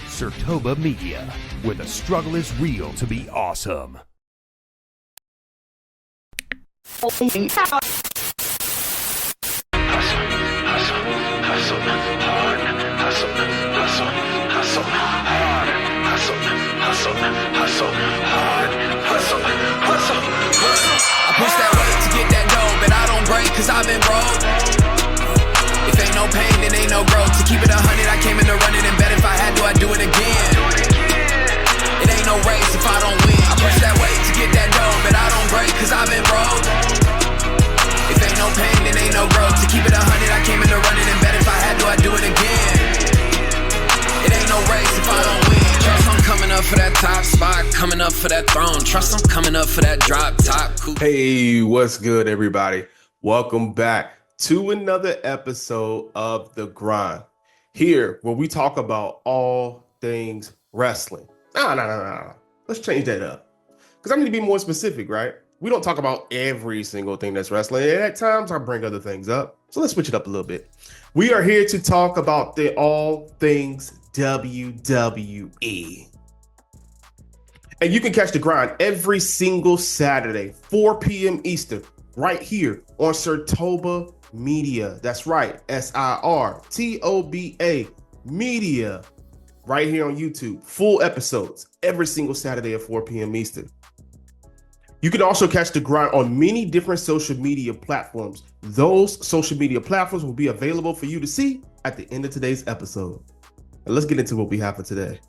Sertoba Media, where the struggle is real to be awesome. I push that weight to get that dough, but I don't break cause I've been broke. If ain't no pain, then ain't no growth. To keep it 100, I came in to run it and bet if I had to, I'd do it again. It ain't no race if I don't win. I push that weight to get that dough, but I don't break cause I've been broke. If ain't no pain, then ain't no growth. To keep it 100, I came in to run it and bet if I had to, I'd do it again. It ain't no race if I don't win. Trust I'm coming up for that top spot, coming up for that throne. Trust I'm coming up for that drop top. Hey, what's good, everybody? Welcome back to another episode of The Grind. Here, where we talk about all things wrestling. No. Let's change that up. Because I need to be more specific, right? We don't talk about every single thing that's wrestling. And at times, I bring other things up. So let's switch it up a little bit. We are here to talk about the all things WWE. And you can catch The Grind every single Saturday, 4 p.m. Eastern, right here on Sertoba Media. That's right, SIRTOBA Media, right here on YouTube. Full episodes every single Saturday at 4 p.m. Eastern. You can also catch The Grind on many different social media platforms. Those social media platforms will be available for you to see at the end of today's episode. And let's get into what we have for today.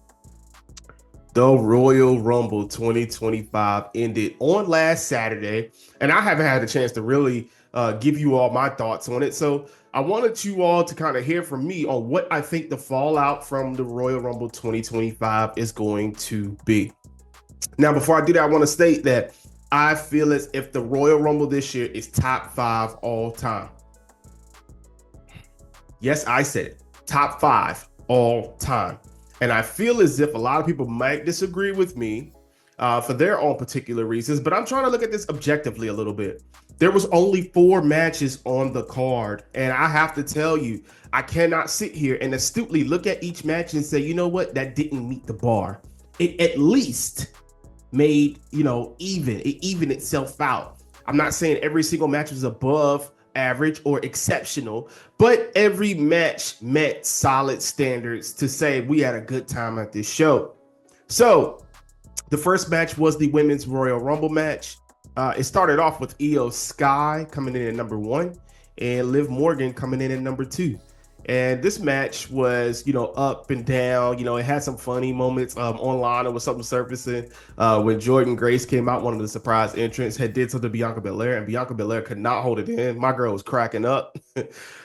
The Royal Rumble 2025 ended on last Saturday, and I haven't had a chance to really give you all my thoughts on it. So I wanted you all to kind of hear from me on what I think the fallout from the Royal Rumble 2025 is going to be. Now, before I do that, I want to state that I feel as if the Royal Rumble this year is top 5 all time. Yes, I said it. Top 5 all time. And I feel as if a lot of people might disagree with me for their own particular reasons, but I'm trying to look at this objectively a little bit. There was only 4 matches on the card, and I have to tell you, I cannot sit here and astutely look at each match and say, you know what, that didn't meet the bar. It at least made, it evened itself out. I'm not saying every single match was above average or exceptional, but every match met solid standards to say we had a good time at this show. So the first match was the Women's Royal Rumble match. It started off with Io Sky coming in at number 1 and Liv Morgan coming in at number 2. And this match was, up and down. It had some funny moments online. It was something surfacing when Jordynne Grace came out, one of the surprise entrants, had did something to Bianca Belair, and Bianca Belair could not hold it in. My girl was cracking up.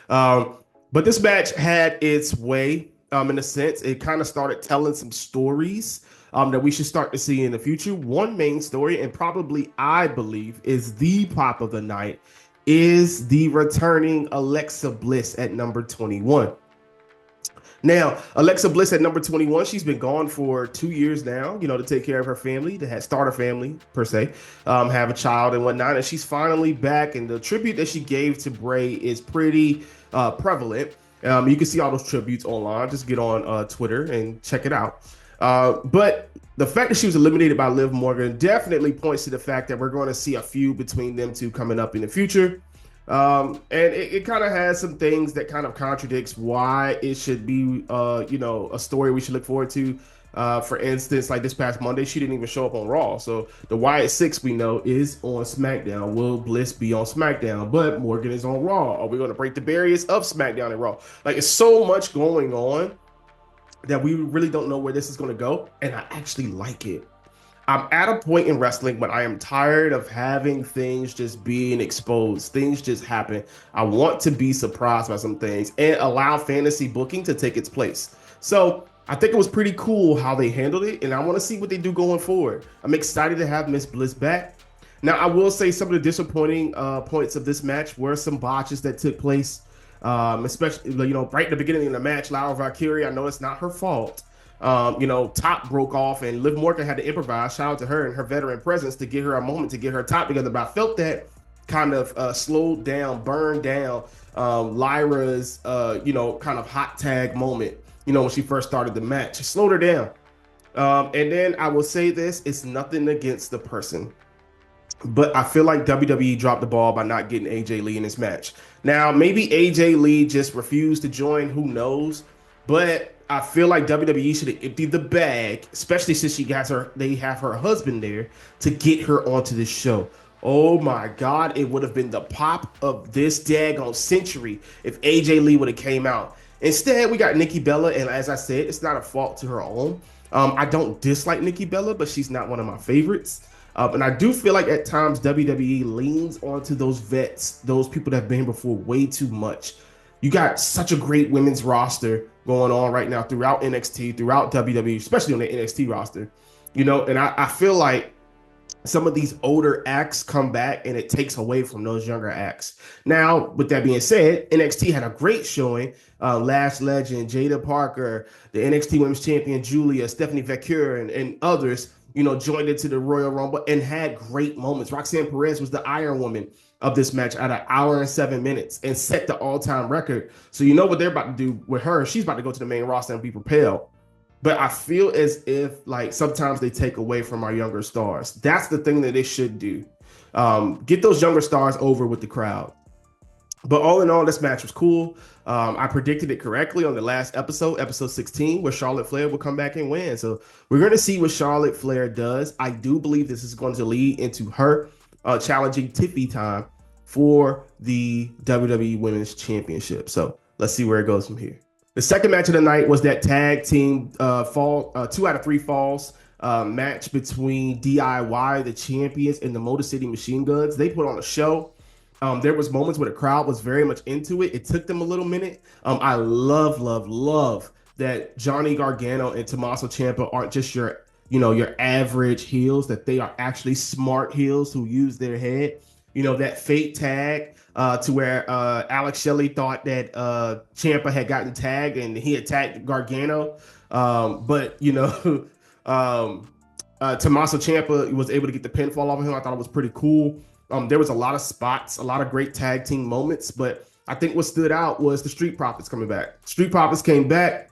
But this match had its way, in a sense. It kind of started telling some stories that we should start to see in the future. One main story, and probably I believe is the pop of the night, is the returning Alexa Bliss at number 21. Now, Alexa Bliss at number 21, she's been gone for 2 years now, to take care of her family, to start a family per se, have a child and whatnot. And she's finally back. And the tribute that she gave to Bray is pretty prevalent. You can see all those tributes online. Just get on Twitter and check it out. But the fact that she was eliminated by Liv Morgan definitely points to the fact that we're going to see a feud between them two coming up in the future. And it kind of has some things that kind of contradicts why it should be, a story we should look forward to. For instance, like this past Monday, she didn't even show up on Raw. So the Wyatt 6 we know is on SmackDown. Will Bliss be on SmackDown? But Morgan is on Raw. Are we going to break the barriers of SmackDown and Raw? Like, it's so much going on that we really don't know where this is going to go. And I actually like it. I'm at a point in wrestling when I am tired of having things just being exposed. Things just happen. I want to be surprised by some things and allow fantasy booking to take its place. So I think it was pretty cool how they handled it, and I want to see what they do going forward. I'm excited to have Miss Bliss back. Now, I will say some of the disappointing points of this match were some botches that took place. Especially, right at the beginning of the match, Laura Valkyria, I know it's not her fault. Top broke off and Liv Morgan had to improvise. Shout out to her and her veteran presence to get her a moment to get her top together. But I felt that kind of slowed down, burned down Lyra's, kind of hot tag moment. when she first started the match. It slowed her down. And then I will say this, it's nothing against the person, but I feel like WWE dropped the ball by not getting AJ Lee in this match. Now, maybe AJ Lee just refused to join, who knows? But I feel like WWE should have emptied the bag, especially since they have her husband there to get her onto this show. Oh my God, it would have been the pop of this daggone century if AJ Lee would have came out. Instead, we got Nikki Bella, and as I said, it's not a fault to her own. I don't dislike Nikki Bella, but she's not one of my favorites. And I do feel like at times WWE leans onto those vets, those people that have been here before, way too much. You got such a great women's roster going on right now throughout NXT, throughout WWE, especially on the NXT roster. And I feel like some of these older acts come back and it takes away from those younger acts. Now, with that being said, NXT had a great showing. Lash Legend, Jada Parker, the NXT Women's Champion Julia, Stephanie Vecchio, and others, joined into the Royal Rumble and had great moments. Roxanne Perez was the Iron Woman of this match at 1 hour and 7 minutes and set the all-time record. So you know what they're about to do with her. She's about to go to the main roster and be propelled. But I feel as if like sometimes they take away from our younger stars. That's the thing that they should do. Get those younger stars over with the crowd. But all in all, this match was cool. I predicted it correctly on the last episode 16, where Charlotte Flair will come back and win. So we're going to see what Charlotte Flair does. I do believe this is going to lead into her challenging Tiffy time for the WWE Women's Championship. So let's see where it goes from here. The second match of the night was that tag team 2 out of 3 falls match between DIY, the champions, and the Motor City Machine Guns. They put on a show. There was moments where the crowd was very much into it. It took them a little minute. I love that Johnny Gargano and Tommaso Ciampa aren't just your average heels, that they are actually smart heels who use their head. That fake tag to where Alex Shelley thought that Ciampa had gotten tagged and he attacked Gargano. But Tommaso Ciampa was able to get the pinfall off of him. I thought it was pretty cool. There was a lot of spots, a lot of great tag team moments, but I think what stood out was the Street Profits coming back. Street Profits came back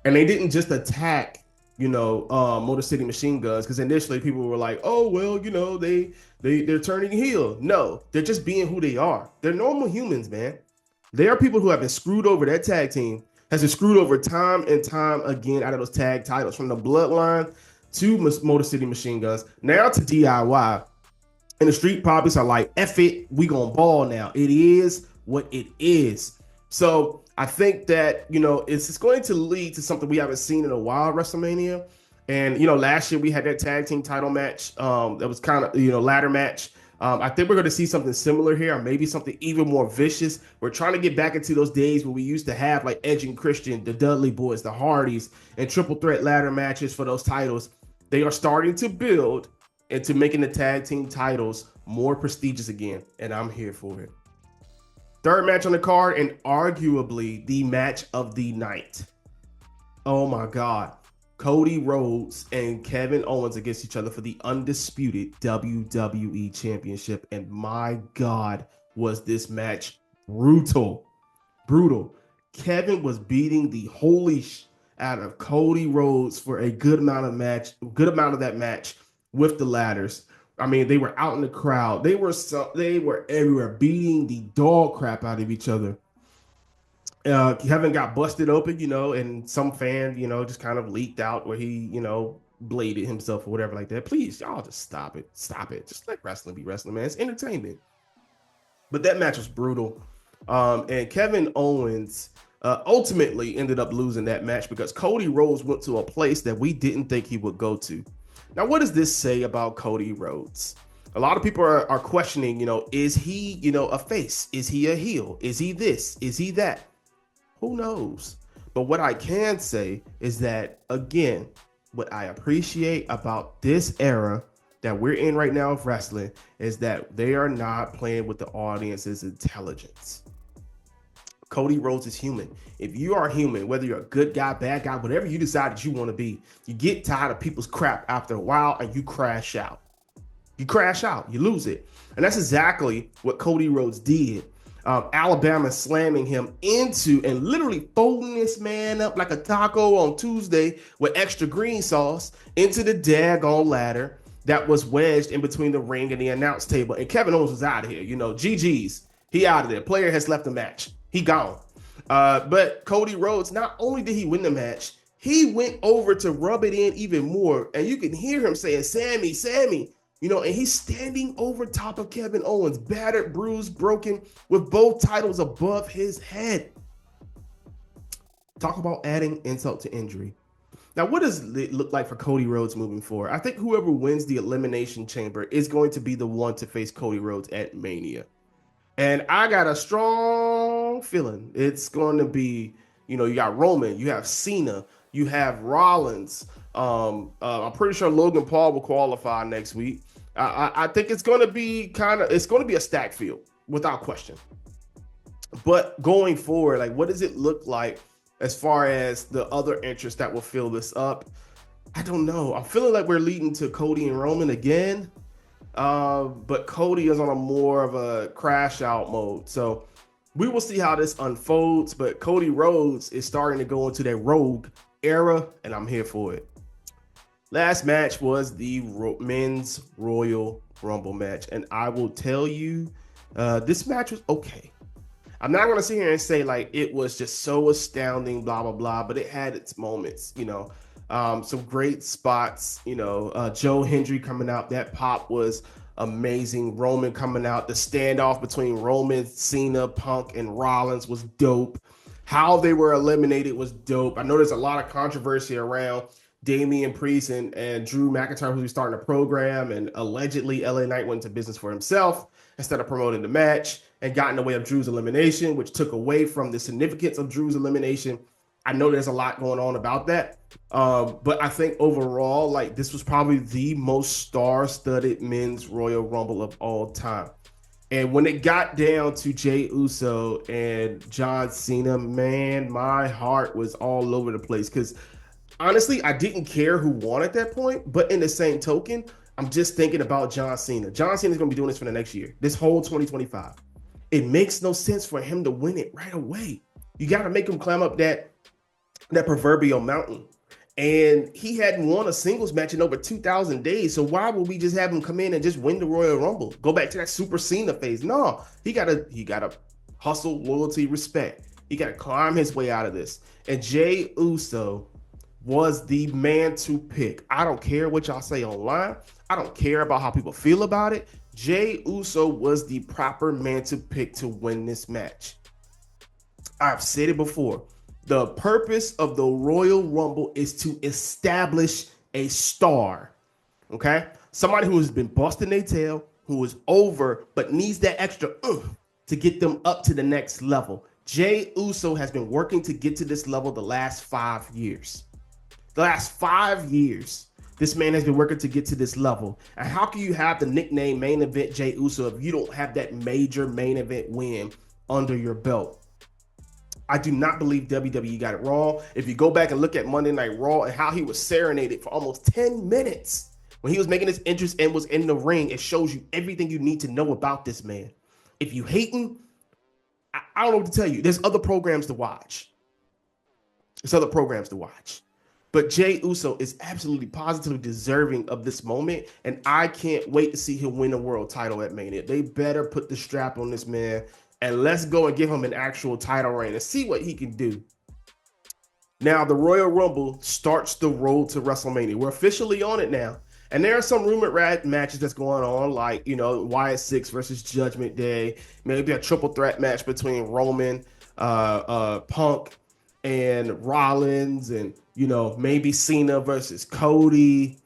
and they didn't just attack Motor City Machine Guns, because initially people were like, oh, well, they're turning heel. No, they're just being who they are. They're normal humans, man. They are people who have been screwed over. That tag team has been screwed over time and time again out of those tag titles, from the Bloodline to Motor City Machine Guns, now to DIY. And the Street Profits are like, F it, we gonna ball now. It is what it is. So I think that, it's going to lead to something we haven't seen in a while, WrestleMania. And, last year we had that tag team title match that was kind of, ladder match. I think we're going to see something similar here, or maybe something even more vicious. We're trying to get back into those days where we used to have like Edge and Christian, the Dudley Boys, the Hardys, and triple threat ladder matches for those titles. They are starting to build into making the tag team titles more prestigious again, and I'm here for it. Third match on the card, and arguably the match of the night. Oh my God. Cody Rhodes and Kevin Owens against each other for the undisputed WWE Championship. And my God, was this match brutal. Kevin was beating the holy out of Cody Rhodes for a good amount of that match with the ladders. I mean, they were out in the crowd. They were everywhere, beating the dog crap out of each other. Kevin got busted open, and some fan, just kind of leaked out where he, bladed himself or whatever like that. Please, y'all just stop it. Just let wrestling be wrestling, man. It's entertainment. But that match was brutal. And Kevin Owens ultimately ended up losing that match because Cody Rhodes went to a place that we didn't think he would go to. Now, what does this say about Cody Rhodes? A lot of people are questioning, is he, a face? Is he a heel? Is he this? Is he that? Who knows? But what I can say is that, again, what I appreciate about this era that we're in right now of wrestling is that they are not playing with the audience's intelligence. Cody Rhodes is human. If you are human, whether you're a good guy, bad guy, whatever you decide that you want to be, you get tired of people's crap after a while and you crash out. You lose it. And that's exactly what Cody Rhodes did. Alabama slamming him into and literally folding this man up like a taco on Tuesday with extra green sauce into the daggone ladder that was wedged in between the ring and the announce table. And Kevin Owens was out of here. GG's. He out of there. Player has left the match. He gone. But Cody Rhodes, not only did he win the match, he went over to rub it in even more. And you can hear him saying, Sammy, Sammy. And he's standing over top of Kevin Owens, battered, bruised, broken, with both titles above his head. Talk about adding insult to injury. Now, what does it look like for Cody Rhodes moving forward? I think whoever wins the Elimination Chamber is going to be the one to face Cody Rhodes at Mania. And I got a strong feeling it's going to be, you got Roman, you have Cena, you have Rollins. I'm pretty sure Logan Paul will qualify next week. I think it's going to be a stack field without question. But going forward, like, what does it look like as far as the other interests that will fill this up? I don't know. I'm feeling like we're leading to Cody and Roman again. But Cody is on a more of a crash out mode. So we will see how this unfolds. But Cody Rhodes is starting to go into that rogue era, and I'm here for it. Last match was the men's Royal Rumble match. And I will tell you, this match was okay. I'm not going to sit here and say like it was just so astounding, blah, blah, blah, but it had its moments, some great spots, Joe Hendry coming out. That pop was amazing. Roman coming out. The standoff between Roman, Cena, Punk, and Rollins was dope. How they were eliminated was dope. I know there's a lot of controversy around Damian Priest and Drew McIntyre, who's starting a program, and allegedly LA Knight went into business for himself instead of promoting the match and got in the way of Drew's elimination, which took away from the significance of Drew's elimination. I know there's a lot going on about that. But I think overall, like, this was probably the most star-studded men's Royal Rumble of all time. And when it got down to Jey Uso and John Cena, man, my heart was all over the place. Because honestly, I didn't care who won at that point. But in the same token, I'm just thinking about John Cena. John Cena's going to be doing this for the next year, this whole 2025. It makes no sense for him to win it right away. You got to make him climb up that proverbial mountain. And he hadn't won a singles match in over 2,000 days. So why would we just have him come in and just win the Royal Rumble? Go back to that Super Cena phase. No, he gotta hustle, loyalty, respect. He gotta climb his way out of this. And Jey Uso was the man to pick. I don't care what y'all say online. I don't care about how people feel about it. Jey Uso was the proper man to pick to win this match. I've said it before. The purpose of the Royal Rumble is to establish a star, okay? Somebody who has been busting their tail, who is over, but needs that extra to get them up to the next level. Jey Uso has been working to get to this level the last 5 years. The last 5 years, this man has been working to get to this level. And how can you have the nickname Main Event Jey Uso if you don't have that major main event win under your belt? I do not believe WWE got it wrong. If you go back and look at Monday Night Raw and how he was serenaded for almost 10 minutes when he was making his entrance and was in the ring, it shows you everything you need to know about this man. If you hating, I don't know what to tell you. There's other programs to watch. But Jey Uso is absolutely positively deserving of this moment, and I can't wait to see him win a world title at Mania. They better put the strap on this man, and let's go and give him an actual title reign and see what he can do. Now, the Royal Rumble starts the road to WrestleMania. We're officially on it now. And there are some rumored matches that's going on, like, Wyatt Six versus Judgment Day. Maybe a triple threat match between Roman, Punk, and Rollins, and, maybe Cena versus Cody.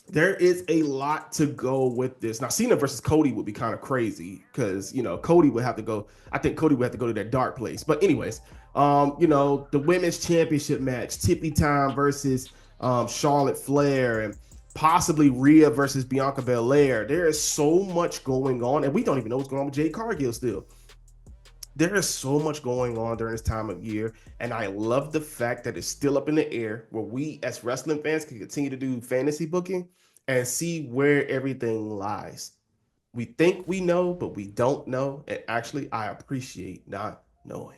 There is a lot to go with this. Now, Cena versus Cody would be kind of crazy because, Cody would have to go. I think Cody would have to go to that dark place. But anyways, the women's championship match, Tippy Time versus Charlotte Flair, and possibly Rhea versus Bianca Belair. There is so much going on, and we don't even know what's going on with Jade Cargill still. There is so much going on during this time of year, and I love the fact that it's still up in the air where we as wrestling fans can continue to do fantasy booking and see where everything lies. We think we know, but we don't know. And actually, I appreciate not knowing.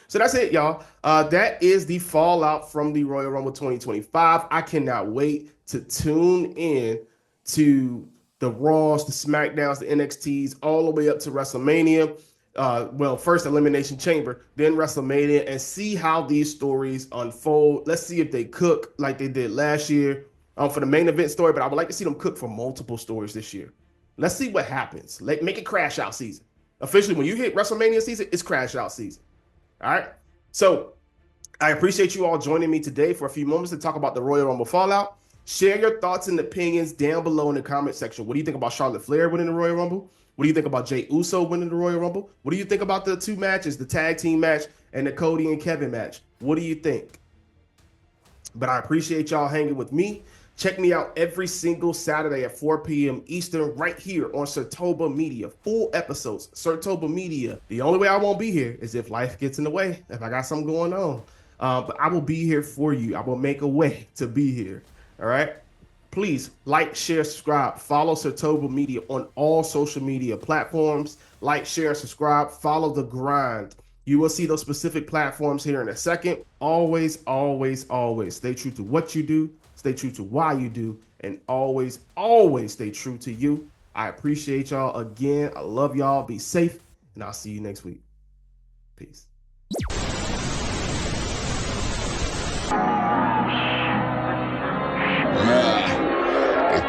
So that's it, y'all. That is the fallout from the Royal Rumble 2025. I cannot wait to tune in to the Raws, the SmackDowns, the NXTs, all the way up to WrestleMania. Well, first Elimination Chamber, then WrestleMania, and see how these stories unfold. Let's see if they cook like they did last year for the main event story, but I would like to see them cook for multiple stories this year. Let's see what happens. Make it crash out season. Officially, when you hit WrestleMania season, it's crash out season. All right. So I appreciate you all joining me today for a few moments to talk about the Royal Rumble fallout. Share your thoughts and opinions down below in the comment section. What do you think about Charlotte Flair winning the Royal Rumble? What do you think about Jey Uso winning the Royal Rumble? What do you think about the two matches, the tag team match and the Cody and Kevin match? What do you think? But I appreciate y'all hanging with me. Check me out every single Saturday at 4 p.m. Eastern right here on Sertoba Media. Full episodes, Sertoba Media. The only way I won't be here is if life gets in the way, if I got something going on. But I will be here for you. I will make a way to be here. All right? Please like, share, subscribe. Follow Sertoba Media on all social media platforms. Like, share, subscribe. Follow The Grind. You will see those specific platforms here in a second. Always, always, always stay true to what you do. Stay true to why you do, and always, always stay true to you. I appreciate y'all again. I love y'all. Be safe, and I'll see you next week. Peace. I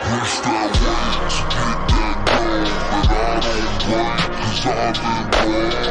push that way to get that goal, but I don't break 'cause I've been wrong.